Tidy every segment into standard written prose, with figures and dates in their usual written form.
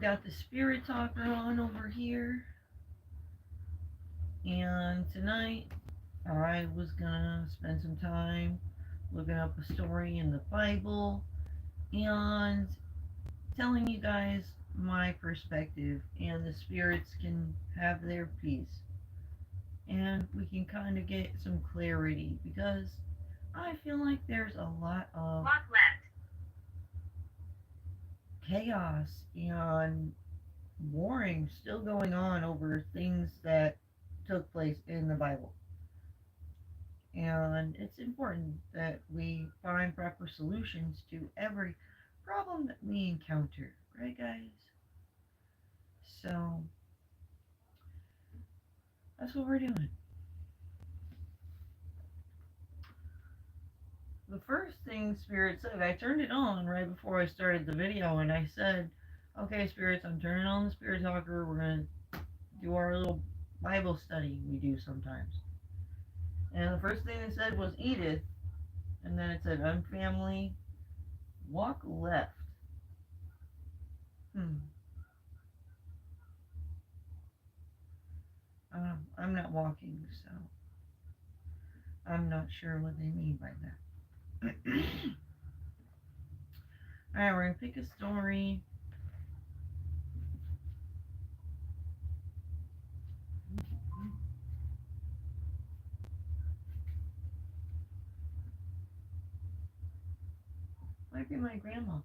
Got the Spirit Talker on over here. And tonight I was gonna spend some time looking up a story in the Bible and telling you guys my perspective, and the spirits can have their piece. And we can kind of get some clarity because I feel like there's a lot of Walk left. chaos and warring still going on over things that took place in the Bible. And it's important that we find proper solutions to every problem that we encounter, right, guys? So that's what we're doing. The first thing Spirit said, I turned it on right before I started the video, and I said, okay, Spirits, I'm turning on the Spirit Talker. We're going to do our little Bible study we do sometimes. And the first thing they said was Edith, and then it said, unfamily, walk left. Hmm. I'm not walking, so I'm not sure what they mean by that. Alright, we're going to pick a story. Might be my grandma.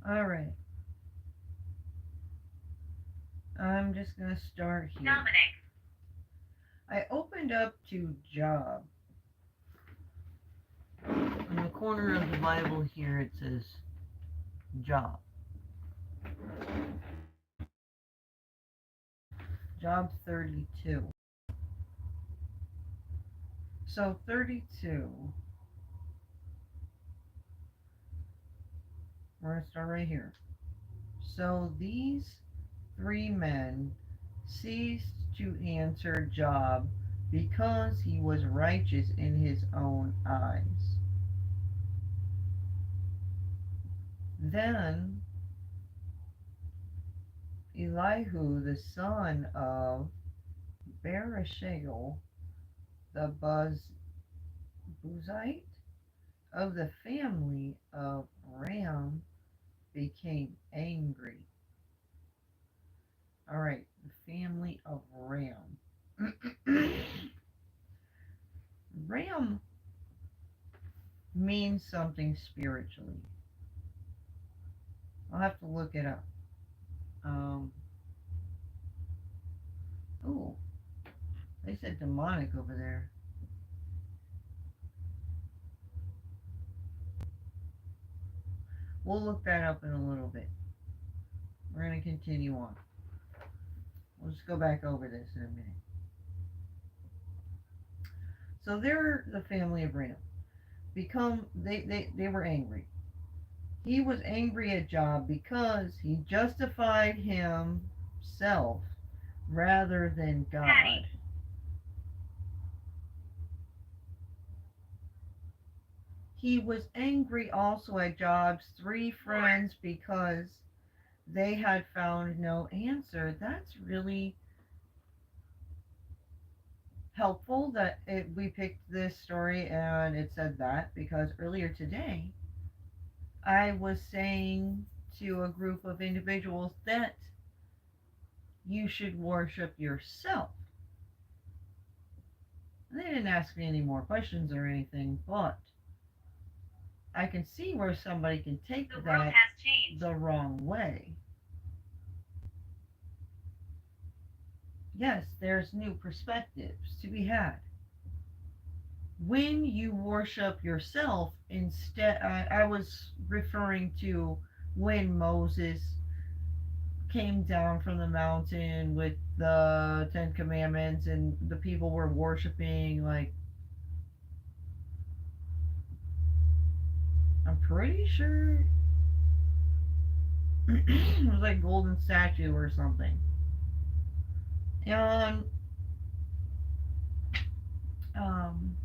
Alright. I'm just going to start here. Dominic. I opened up to Job. In the corner of the Bible here it says Job. Job 32. So 32. We're going to start right here. So these three men ceased to answer Job because he was righteous in his own eyes. Then Elihu, the son of Barashel, the Buzite of the family of Ram, became angry. All right, the family of Ram. Ram means something spiritually. I'll have to look it up. Oh, they said demonic over there. We'll look that up in a little bit. We're going to continue on. We'll just go back over this in a minute. So they're the family of Ram. They were angry. He was angry at Job because he justified himself rather than God. Patty. He was angry also at Job's three friends because they had found no answer. That's really helpful that we picked this story and it said that, because earlier today I was saying to a group of individuals that you should worship yourself. They didn't ask me any more questions or anything, but I can see where somebody can take The world that has changed. the wrong way. Yes, there's new perspectives to be had. When you worship yourself, instead, I was referring to when Moses came down from the mountain with the Ten Commandments and the people were worshiping, like, I'm pretty sure it was like golden statue or something. And um,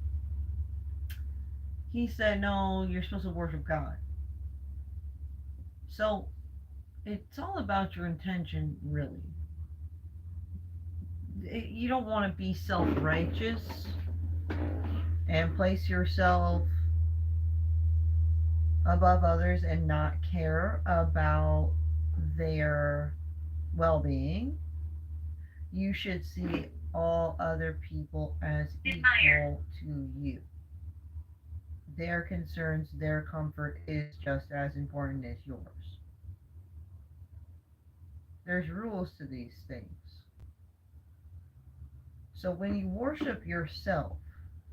he said, no, you're supposed to worship God. So it's all about your intention, really. You don't want to be self righteous and place yourself above others and not care about their well being. You should see all other people as equal to you. Their concerns, their comfort is just as important as yours. There's rules to these things. So when you worship yourself,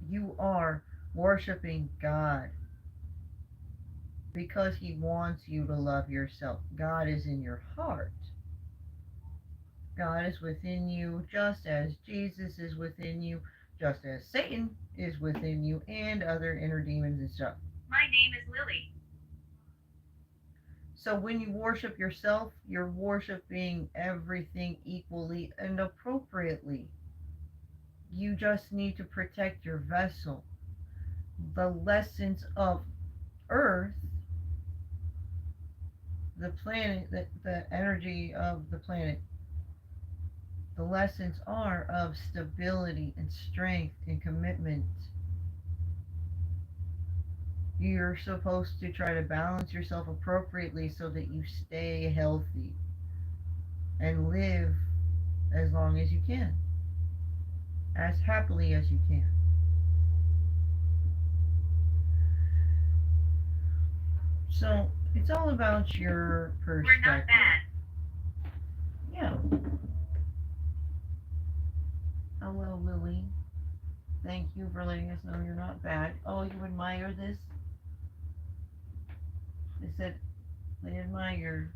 you are worshiping God because He wants you to love yourself. God is in your heart. God is within you just as Jesus is within you, just as Satan is within you, and other inner demons and stuff. My name is Lily. So when you worship yourself, you're worshiping everything equally and appropriately. You just need to protect your vessel. The lessons of Earth, the planet, the energy of the planet, the lessons are of stability and strength and commitment. You're supposed to try to balance yourself appropriately so that you stay healthy and live as long as you can, as happily as you can. So it's all about your We're not perspective. bad. Yeah. Hello, Lily. Thank you for letting us know you're not bad. Oh, you admire this? They said they admire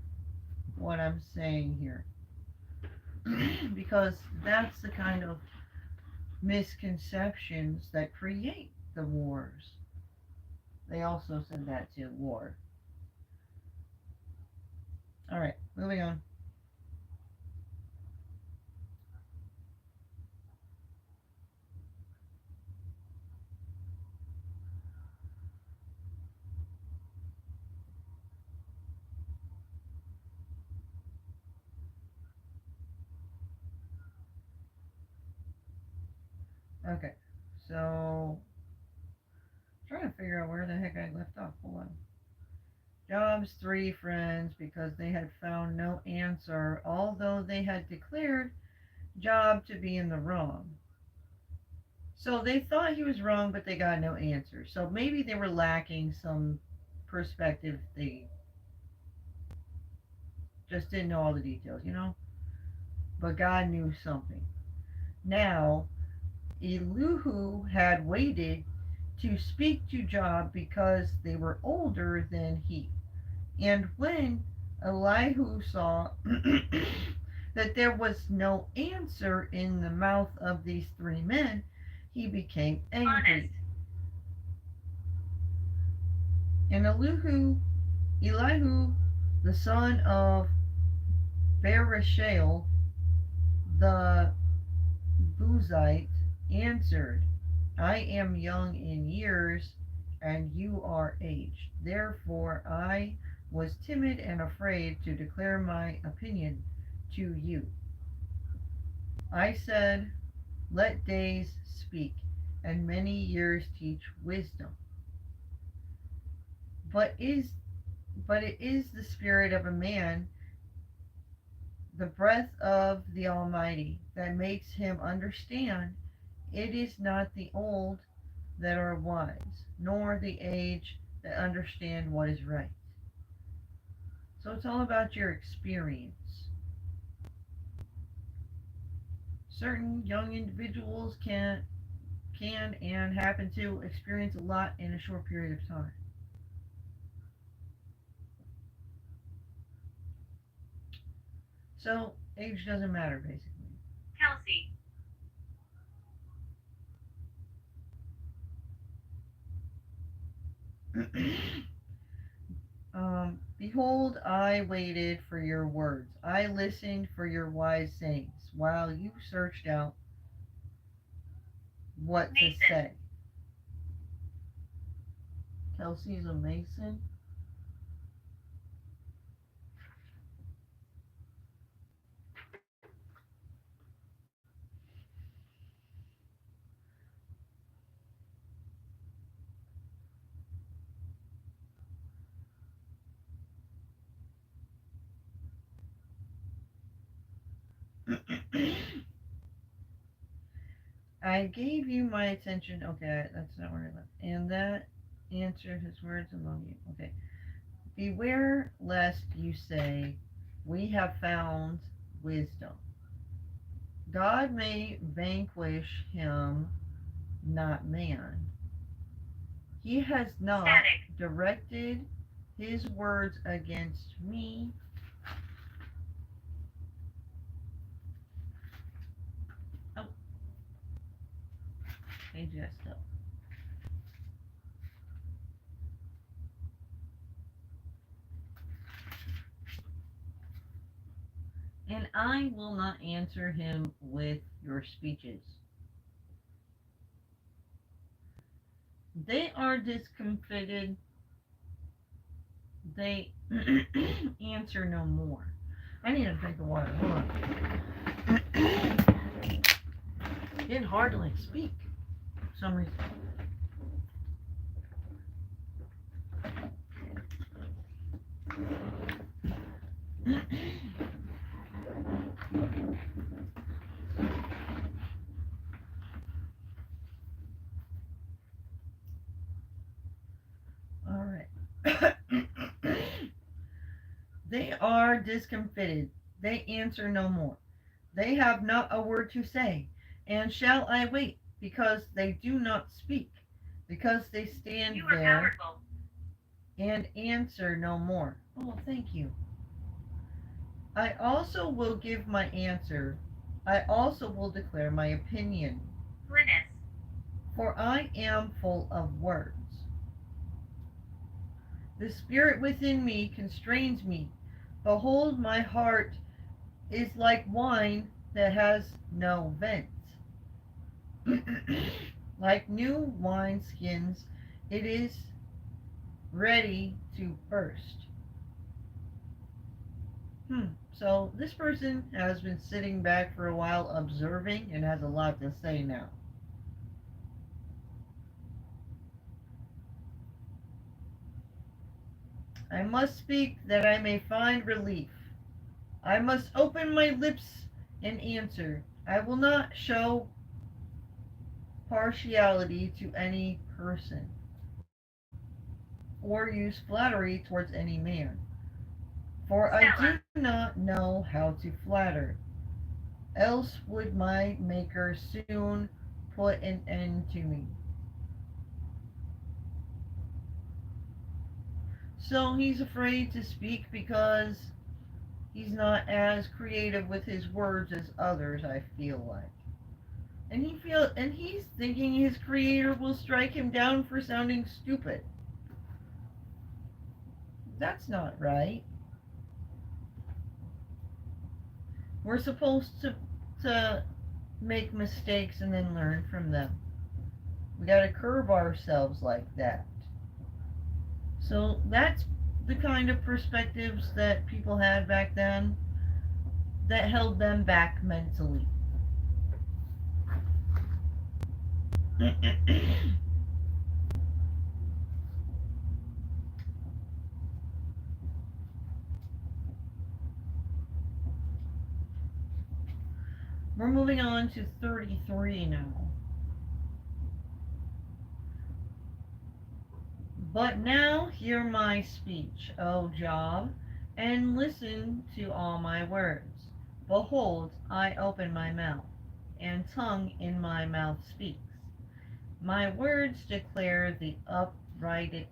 what I'm saying here. Because that's the kind of misconceptions that create the wars. They also said that too, war. Alright, moving on. Okay, so trying to figure out where the heck I left off. Hold on. Job's three friends because they had found no answer, although they had declared Job to be in the wrong. So they thought he was wrong, but they got no answer. So maybe they were lacking some perspective. They just didn't know all the details, you know? But God knew something. Now, Elihu had waited to speak to Job because they were older than he. And when Elihu saw that there was no answer in the mouth of these three men, he became Honest. angry. And Elihu, the son of Bereshal, the Buzite, answered, I am young in years, and you are aged. Therefore I was timid and afraid to declare my opinion to you. I said, let days speak, and many years teach wisdom. But is but it is the spirit of a man, the breath of the Almighty, that makes him understand. It is not the old that are wise, nor the age that understand what is right. So it's all about your experience. Certain young individuals can and happen to experience a lot in a short period of time. So age doesn't matter Kelsey. basically. Behold, I waited for your words. I listened for your wise sayings, while you searched out what to Mason. say. Kelsey's a Mason. I gave you my attention. Okay, that's not where I left. And that answered his words among you. Okay. Beware lest you say, we have found wisdom. God may vanquish him, not man. He has not Static. directed his words against me. Oh, page got stuck. And I will not answer him with your speeches. They are discomfited. They answer no more. I need a drink of water. Hold on. Didn't hardly speak for some reason. All right. They are discomfited. They answer no more. They have not a word to say. And shall I wait, because they do not speak, because they stand You are there powerful. and answer no more? Oh, thank you. I also will give my answer. I also will declare my opinion, Linus. for I am full of words. The spirit within me constrains me. Behold, my heart is like wine that has no vent. Like new wineskins, it is ready to burst. So this person has been sitting back for a while observing and has a lot to say now. I must speak that I may find relief. I must open my lips and answer. I will not show partiality to any person or use flattery towards any man. For I Stella. do not know how to flatter, else would my Maker soon put an end to me. So he's afraid to speak because he's not as creative with his words as others, I feel like. And he's thinking his creator will strike him down for sounding stupid. That's not right. We're supposed to make mistakes and then learn from them. We got to curve ourselves like that. So that's the kind of perspectives that people had back then that held them back mentally. We're moving on to 33 now. But now hear my speech, O Job, and listen to all my words. Behold, I open my mouth, and tongue in my mouth speaks. My words declare the uprightness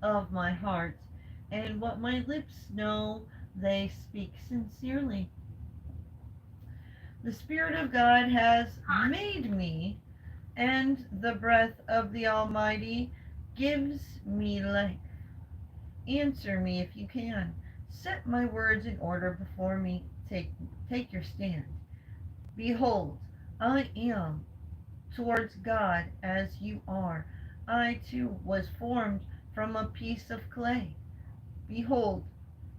of my heart, and what my lips know they speak sincerely. The Spirit of God has made me, and the breath of the Almighty gives me life. Answer me if you can. Set my words in order before me. Take your stand. Behold, I am towards God as you are. I too was formed from a piece of clay. Behold,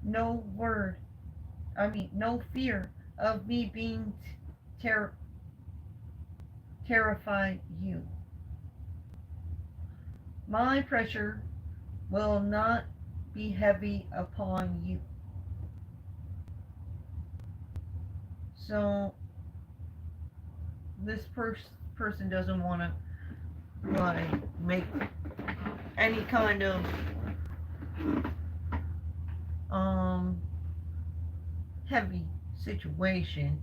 no word, no fear of me being ter- terrified you. My pressure will not be heavy upon you. So this person doesn't want to like make any kind of um heavy situation,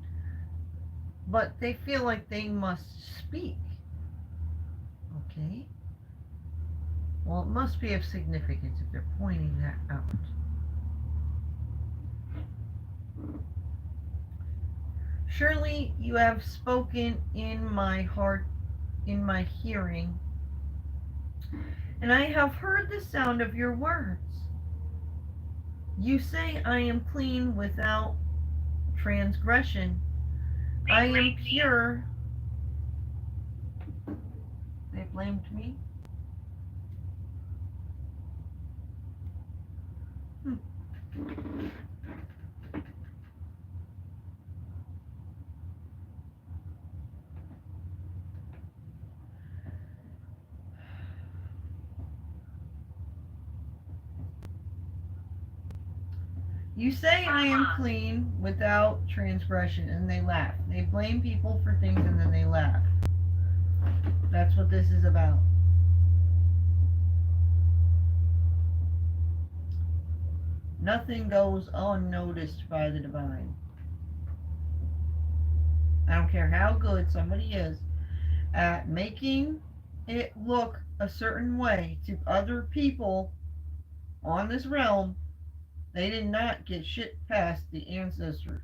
but they feel like they must speak. Okay, well, it must be of significance if they're pointing that out. Surely you have spoken in my heart, in my hearing, and I have heard the sound of your words. You say I am clean without transgression. They I am blamed me. pure. They blamed me. Hmm. You say I am clean without transgression, and they laugh. They blame people for things and then they laugh. That's what this is about. Nothing goes unnoticed by the divine. I don't care how good somebody is at making it look a certain way to other people on this realm, they did not get shit past the ancestors.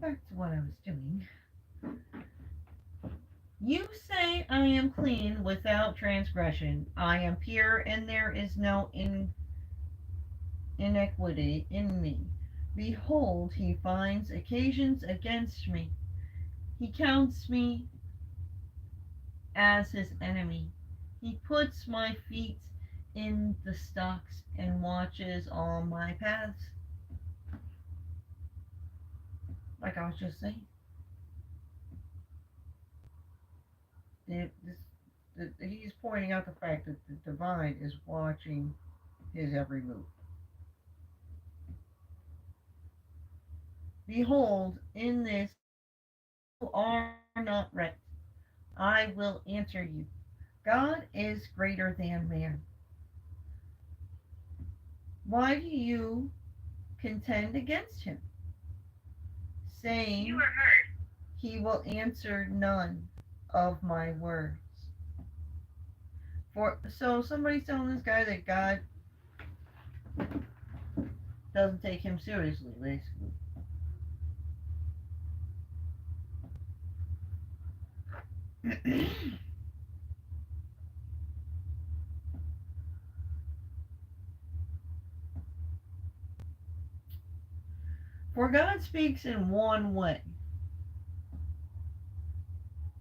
Back to what I was doing. You say I am clean without transgression. I am pure, and there is no iniquity in me. Behold, he finds occasions against me. He counts me as his enemy. He puts my feet in the stocks and watches all my paths. Like I was just saying, he's pointing out the fact that the divine is watching his every move. Behold, in this you are not right. I will answer you. God is greater than man. Why do you contend against him, saying You were heard. he will answer none of my words? For so somebody's telling this guy that God doesn't take him seriously, basically. For God speaks in one way,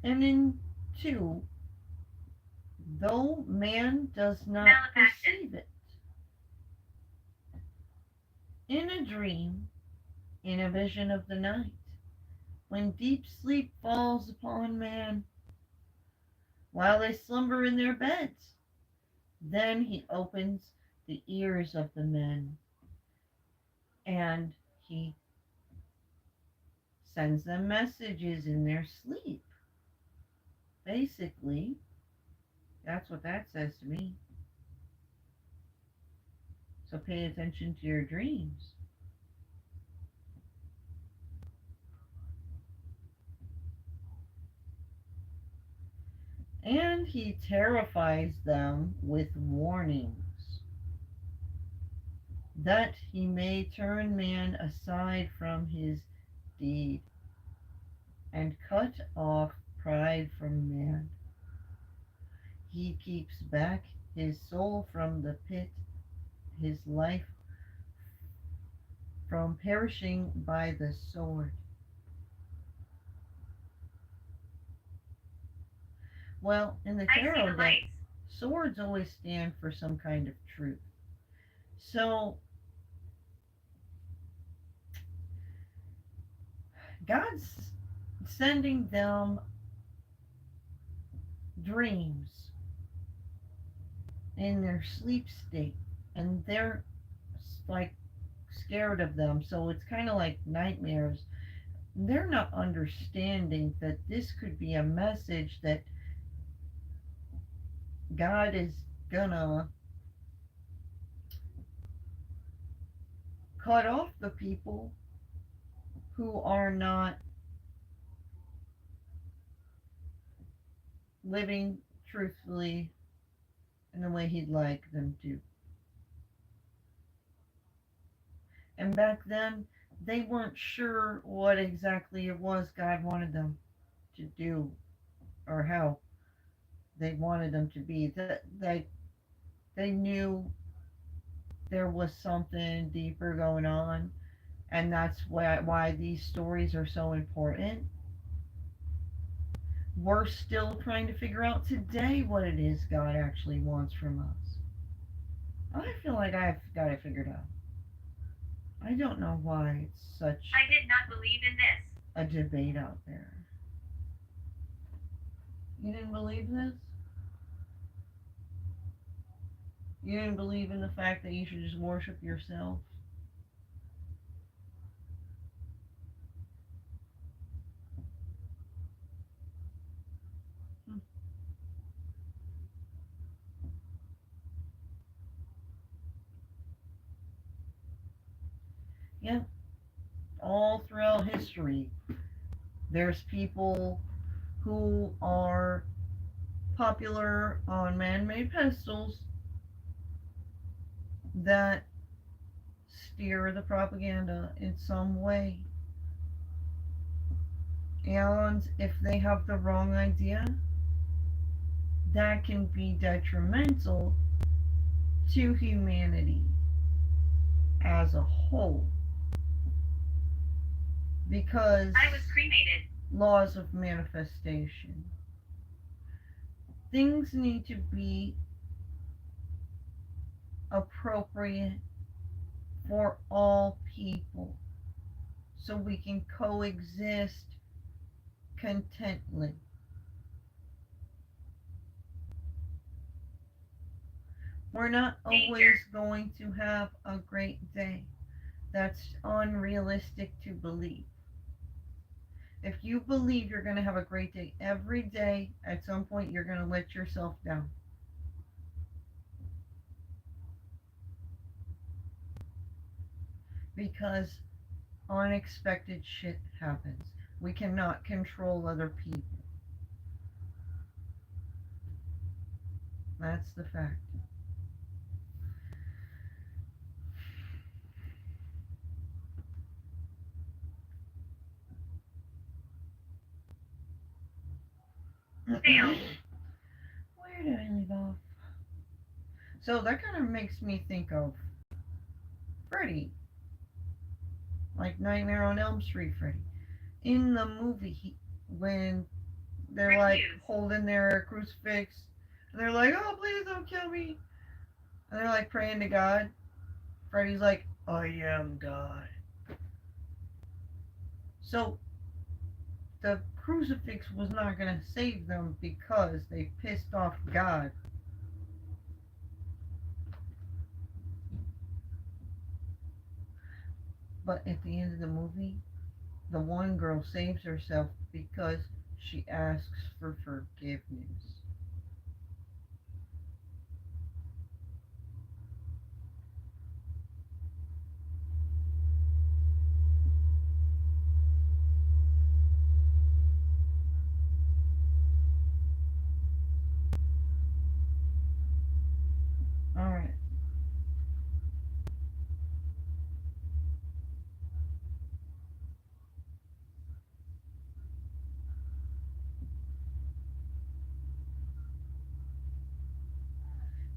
and in two, though man does not perceive it. In a dream, in a vision of the night, when deep sleep falls upon man, while they slumber in their beds, then he opens the ears of the men, and he sends them messages in their sleep. Basically, that's what that says to me. So pay attention to your dreams. And he terrifies them with warnings, that he may turn man aside from his deed and cut off pride from man. He keeps back his soul from the pit, his life from perishing by the sword. Well, in the I see tarot the deck, lights. swords always stand for some kind of truth. So God's sending them dreams in their sleep state, and they're like scared of them. So it's kind of like nightmares. They're not understanding that this could be a message that God is gonna cut off the people who are not living truthfully in the way He'd like them to. And back then, they weren't sure what exactly it was God wanted them to do or how they wanted them to be. They knew there was something deeper going on, and that's why these stories are so important. We're still trying to figure out today what it is God actually wants from us. I feel like I've got it figured out. I don't know why it's such I did not believe in this. a debate out there. You didn't believe this? You didn't believe in the fact that you should just worship yourself? Hmm. Yeah, all throughout history, there's people who are popular on man made pedestals that steer the propaganda in some way. And if they have the wrong idea, that can be detrimental to humanity as a whole. Because I was cremated. laws of manifestation. Things need to be appropriate for all people so we can coexist contently. We're not always going to have a great day. That's unrealistic to believe. If you believe you're going to have a great day every day, at some point you're going to let yourself down. Because unexpected shit happens. We cannot control other people. That's the fact. Fail. Where did I leave off? So that kind of makes me think of Freddy, like Nightmare on Elm Street Freddy. In the movie, when they're like holding their crucifix, and they're like, "Oh, please don't kill me," and they're like praying to God. Freddy's like, "I am God." So the crucifix was not going to save them because they pissed off God. But at the end of the movie, the one girl saves herself because she asks for forgiveness. Alright.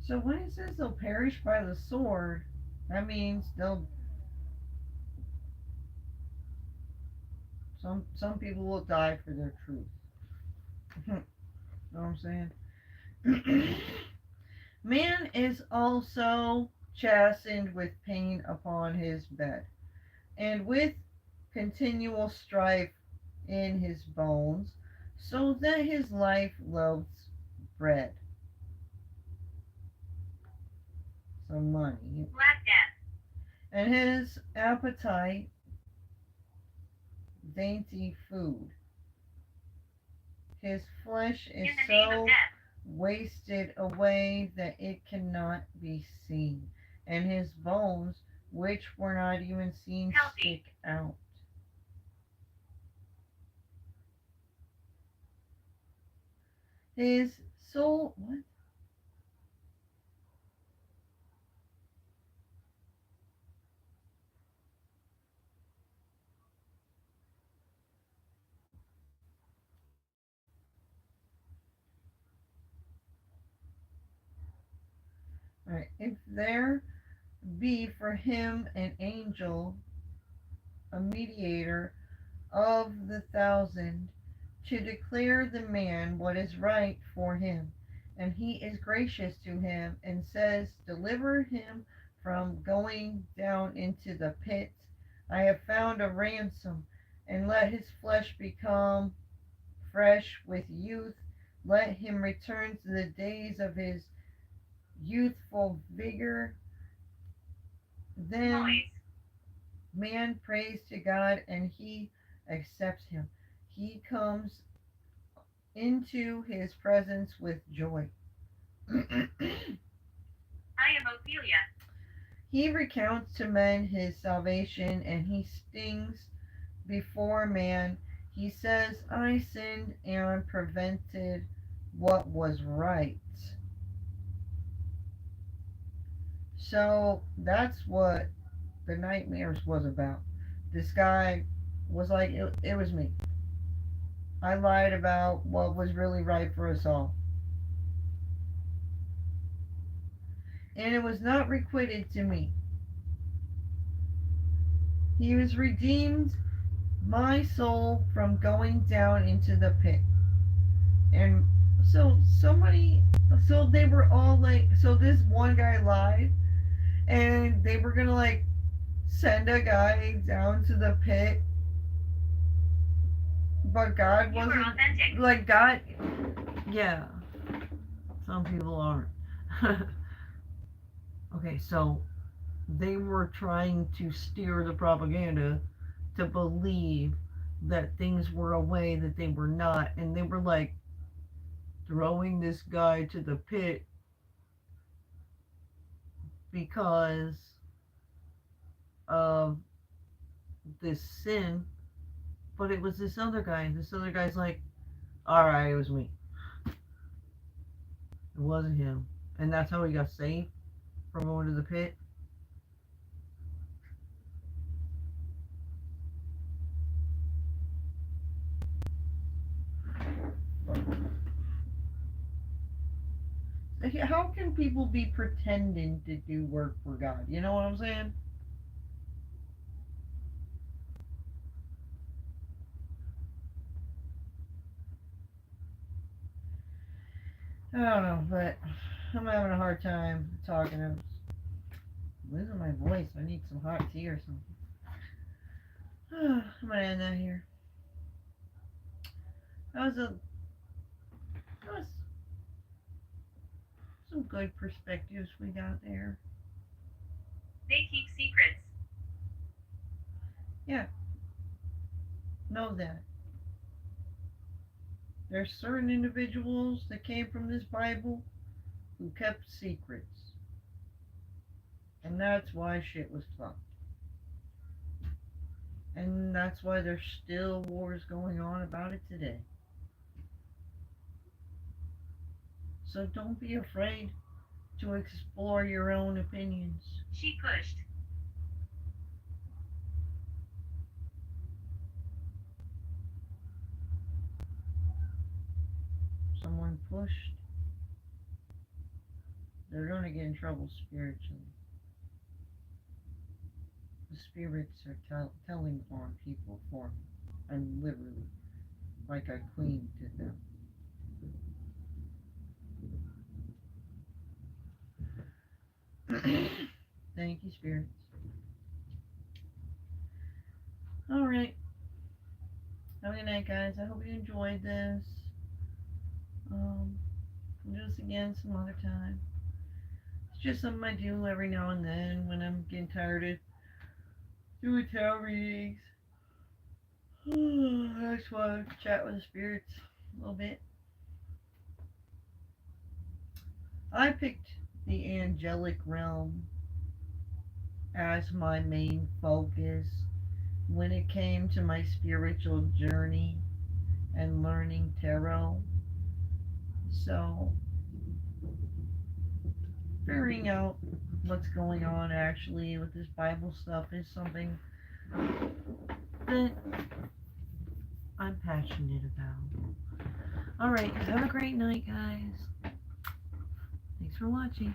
So when it says they'll perish by the sword, that means they'll some people will die for their truth. Know what I'm saying? Man is also chastened with pain upon his bed, and with continual strife in his bones, so that his life loathes bread. Some money. Black Death. And his appetite dainty food. His flesh is In the name of so death. wasted away that it cannot be seen, and his bones, which were not even seen, Healthy. stick out. His soul, what? Right. If there be for him an angel, a mediator of the thousand, to declare the man what is right for him, and he is gracious to him, and says, deliver him from going down into the pit. I have found a ransom, and let his flesh become fresh with youth. Let him return to the days of his youthful vigor. Then Noise. man prays to God, and he accepts him. He comes into his presence with joy. I am Ophelia. He recounts to men his salvation, and he stings before man. He says, I sinned and prevented what was right. So that's what the nightmares was about. This guy was like, it was me. I lied about what was really right for us all. And it was not requited to me. He was redeemed my soul from going down into the pit. And so they were all like, so this one guy lied, and they were gonna like send a guy down to the pit, but God You are wasn't authentic. like God. Yeah, some people aren't. Okay, so they were trying to steer the propaganda to believe that things were a way that they were not, and they were like throwing this guy to the pit because of this sin, but it was this other guy. This other guy's like, all right, it was me. It wasn't him, and that's how he got saved from going to the pit. How can people be pretending to do work for God? You know what I'm saying? I don't know, but I'm having a hard time talking. I'm losing my voice. I need some hot tea or something. I'm gonna end that here. That was some good perspectives we got there. They keep secrets. Yeah, know that. There's certain individuals that came from this Bible who kept secrets. And that's why shit was fucked. And that's why there's still wars going on about it today. So don't be afraid to explore your own opinions. She pushed. Someone pushed they're going to get in trouble spiritually. The spirits are telling on people for me. I'm literally like a queen to them. Thank you, spirits. Alright. Have a good night, guys. I hope you enjoyed this. We'll do this again some other time. It's just something I do every now and then when I'm getting tired of doing tarot readings. I just want to chat with the spirits a little bit. I picked the angelic realm as my main focus when it came to my spiritual journey and learning tarot. So, figuring out what's going on actually with this Bible stuff is something that I'm passionate about. Alright, have a great night, guys. Thanks for watching.